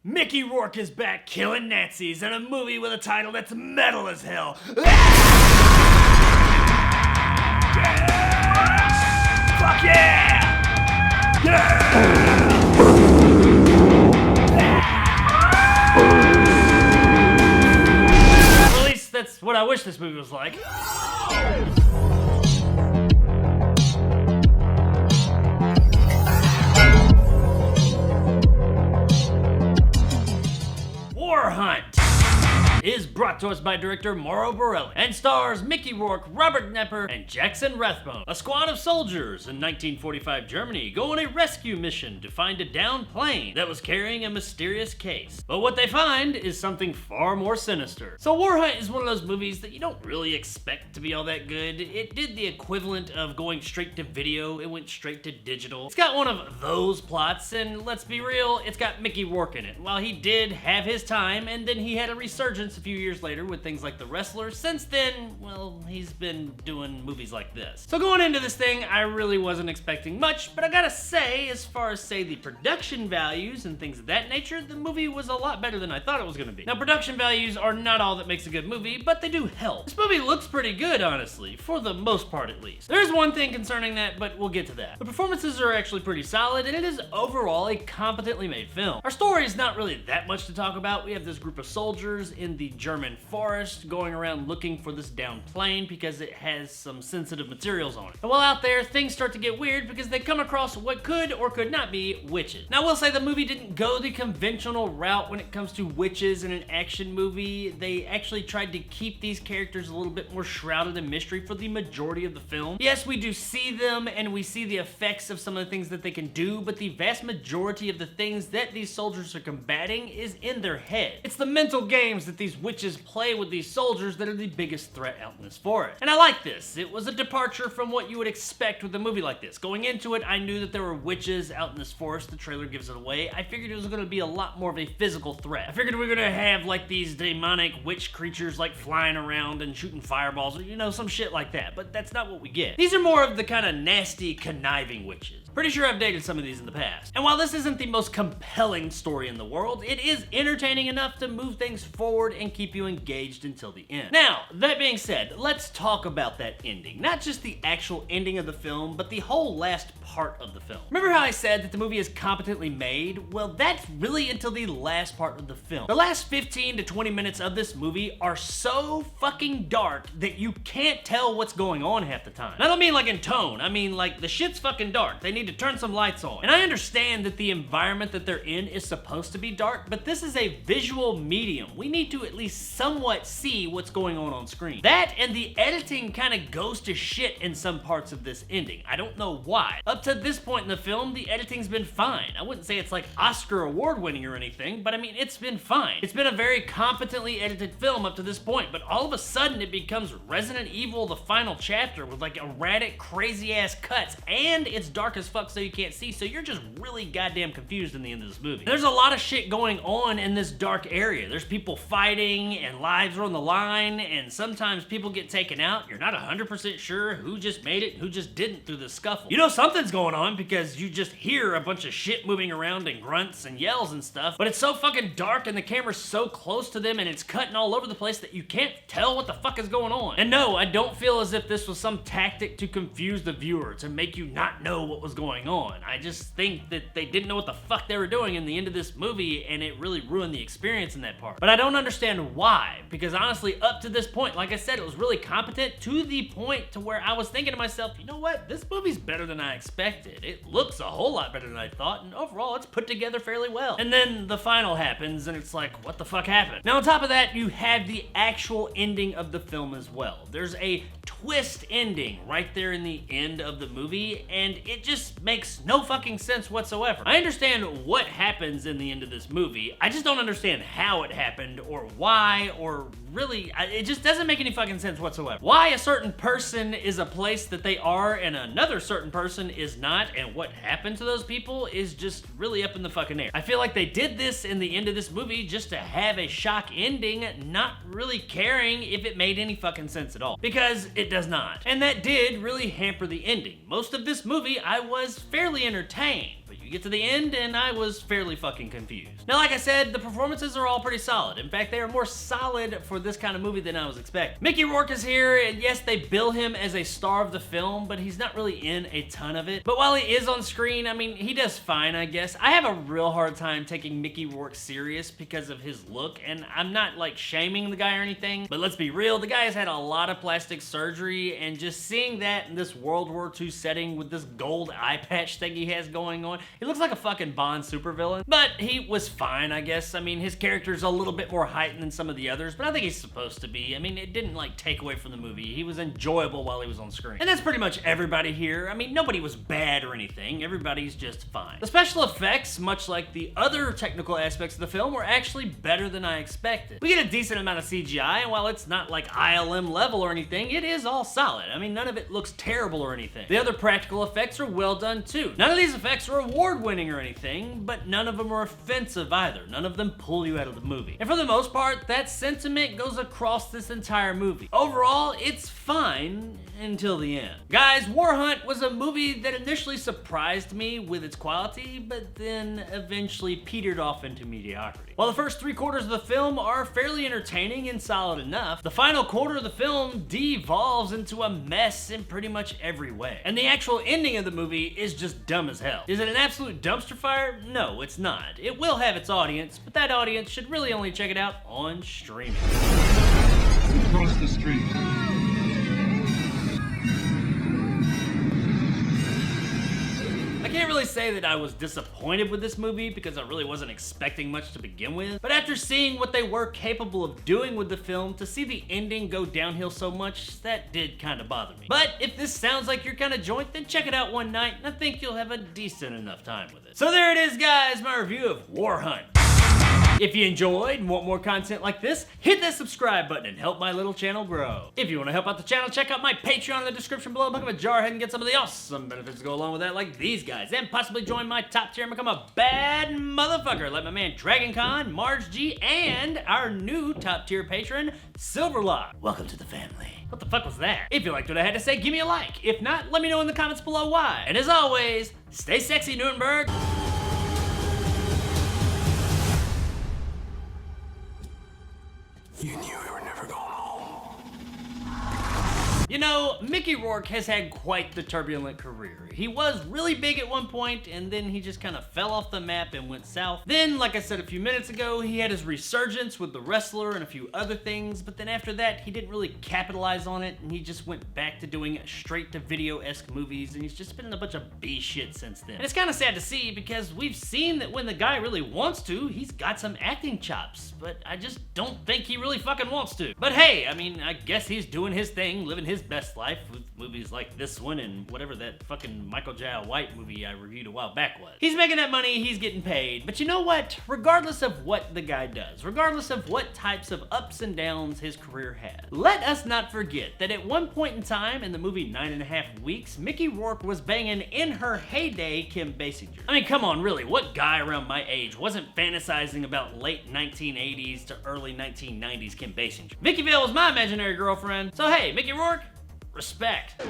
Mickey Rourke is back killing Nazis in a movie with a title that's metal as hell. Fuck yeah! Well, at least that's what I wish this movie was like. WARHUNT is brought to us by director Mauro Borelli and stars Mickey Rourke, Robert Knepper, and Jackson Rathbone. A squad of soldiers in 1945 Germany go on a rescue mission to find a downed plane that was carrying a mysterious case. But what they find is something far more sinister. So WARHUNT is one of those movies that you don't really expect to be all that good. It did the equivalent of going straight to video. It went straight to digital. It's got one of those plots, and let's be real, it's got Mickey Rourke in it. While he did have his time, and then he had a resurgence a few years later with things like The Wrestler, since then, well, he's been doing movies like this. So going into this thing, I really wasn't expecting much, but I gotta say, as far as say the production values and things of that nature, the movie was a lot better than I thought it was gonna be. Now, production values are not all that makes a good movie, but they do help. This movie looks pretty good, honestly, for the most part at least. There's one thing concerning that, but we'll get to that. The performances are actually pretty solid, and it is overall a competently made film. Our story is not really that much to talk about. We have this group of soldiers in the German forest going around looking for this downed plane because it has some sensitive materials on it. And while out there, things start to get weird because they come across what could or could not be witches. Now, I will say the movie didn't go the conventional route when it comes to witches in an action movie. They actually tried to keep these characters a little bit more shrouded in mystery for the majority of the film. Yes, we do see them and we see the effects of some of the things that they can do, but the vast majority of the things that these soldiers are combating is in their head. It's the mental games that these witches play with these soldiers that are the biggest threat out in this forest. And I like this. It was a departure from what you would expect with a movie like this. Going into it, I knew that there were witches out in this forest. The trailer gives it away. I figured it was going to be a lot more of a physical threat. I figured we were going to have like these demonic witch creatures like flying around and shooting fireballs or, you know, some shit like that. But that's not what we get. These are more of the kind of nasty, conniving witches. Pretty sure I've dated some of these in the past. And while this isn't the most compelling story in the world, it is entertaining enough to move things forward and keep you engaged until the end. Now, that being said, let's talk about that ending. Not just the actual ending of the film, but the whole last part of the film. Remember how I said that the movie is competently made? Well, that's really until the last part of the film. The last 15 to 20 minutes of this movie are so fucking dark that you can't tell what's going on half the time. And I don't mean like in tone, I mean like the shit's fucking dark. They need to turn some lights on. And I understand that the environment that they're in is supposed to be dark, but this is a visual medium. We need to at least somewhat see what's going on screen. That and the editing kind of goes to shit in some parts of this ending. I don't know why. Up to this point in the film, the editing's been fine. I wouldn't say it's like Oscar award winning or anything, but I mean, it's been fine. It's been a very competently edited film up to this point, but all of a sudden it becomes Resident Evil, the final chapter, with like erratic, crazy ass cuts, and it's dark as fuck so you can't see, so you're just really goddamn confused in the end of this movie. There's a lot of shit going on in this dark area. There's people fighting and lives are on the line, and sometimes people get taken out. You're not 100% sure who just made it and who just didn't through the scuffle. You know something's going on because you just hear a bunch of shit moving around and grunts and yells and stuff, but it's so fucking dark and the camera's so close to them and it's cutting all over the place that you can't tell what the fuck is going on. And no, I don't feel as if this was some tactic to confuse the viewer, to make you not know what was going on. I just think that they didn't know what the fuck they were doing in the end of this movie, and it really ruined the experience in that part. But I don't understand why, because honestly, up to this point, like I said, it was really competent to the point to where I was thinking to myself, you know what, this movie's better than I expected. It looks a whole lot better than I thought, and overall, it's put together fairly well. And then the final happens, and it's like, what the fuck happened? Now, on top of that, you have the actual ending of the film as well. There's a twist ending right there in the end of the movie, and it just makes no fucking sense whatsoever. I understand what happens in the end of this movie, I just don't understand how it happened, or why, or really, it just doesn't make any fucking sense whatsoever. Why a certain person is a place that they are and another certain person is not, and what happened to those people is just really up in the fucking air. I feel like they did this in the end of this movie just to have a shock ending, not really caring if it made any fucking sense at all. Because it does not. And that did really hamper the ending. Most of this movie, I was fairly entertained. But you You get to the end, and I was fairly fucking confused. Now, like I said, the performances are all pretty solid. In fact, they are more solid for this kind of movie than I was expecting. Mickey Rourke is here, and yes, they bill him as a star of the film, but he's not really in a ton of it. But while he is on screen, I mean, he does fine, I guess. I have a real hard time taking Mickey Rourke serious because of his look, and I'm not like shaming the guy or anything, but let's be real, the guy has had a lot of plastic surgery, and just seeing that in this World War II setting with this gold eye patch thing he has going on, he looks like a fucking Bond supervillain. But he was fine, I guess. I mean, his character's a little bit more heightened than some of the others, but I think he's supposed to be. I mean, it didn't like take away from the movie. He was enjoyable while he was on screen. And that's pretty much everybody here. I mean, nobody was bad or anything. Everybody's just fine. The special effects, much like the other technical aspects of the film, were actually better than I expected. We get a decent amount of CGI, and while it's not like ILM level or anything, it is all solid. I mean, none of it looks terrible or anything. The other practical effects are well done too. None of these effects are award-winning or anything, but none of them are offensive either. None of them pull you out of the movie. And for the most part, that sentiment goes across this entire movie. Overall, it's fine until the end. Guys, WARHUNT was a movie that initially surprised me with its quality, but then eventually petered off into mediocrity. While the first 3/4 of the film are fairly entertaining and solid enough, the final quarter of the film devolves into a mess in pretty much every way. And the actual ending of the movie is just dumb as hell. Is it an absolute dumpster fire? No, it's not. It will have its audience, but that audience should really only check it out on streaming. Across the street. I can't really say that I was disappointed with this movie because I really wasn't expecting much to begin with, but after seeing what they were capable of doing with the film, to see the ending go downhill so much, that did kind of bother me. But if this sounds like your kind of joint, then check it out one night, and I think you'll have a decent enough time with it. So there it is, guys, my review of WARHUNT. If you enjoyed and want more content like this, hit that subscribe button and help my little channel grow. If you want to help out the channel, check out my Patreon in the description below. Become a jarhead and get some of the awesome benefits to go along with that, like these guys, and possibly join my top tier and become a bad motherfucker like my man Dragon Con, Marge G, and our new top tier patron, Silverlock. Welcome to the family. What the fuck was that? If you liked what I had to say, give me a like. If not, let me know in the comments below why. And as always, stay sexy, Nuremberg. You knew we were never going home. You know, Mickey Rourke has had quite the turbulent career. He was really big at one point, and then he just kind of fell off the map and went south. Then, like I said a few minutes ago, he had his resurgence with The Wrestler and a few other things, but then after that, he didn't really capitalize on it, and he just went back to doing straight-to-video-esque movies, and he's just been in a bunch of B shit since then. And it's kind of sad to see, because we've seen that when the guy really wants to, he's got some acting chops, but I just don't think he really fucking wants to. But hey, I mean, I guess he's doing his thing, living his best life with movies like this one and whatever that fucking Michael J. White movie I reviewed a while back was. He's making that money, he's getting paid, but you know what? Regardless of what the guy does, regardless of what types of ups and downs his career had, let us not forget that at one point in time in the movie 9.5 Weeks, Mickey Rourke was banging, in her heyday, Kim Basinger. I mean, come on, really, what guy around my age wasn't fantasizing about late 1980s to early 1990s Kim Basinger? Vicky Vale was my imaginary girlfriend, so hey, Mickey Rourke, respect.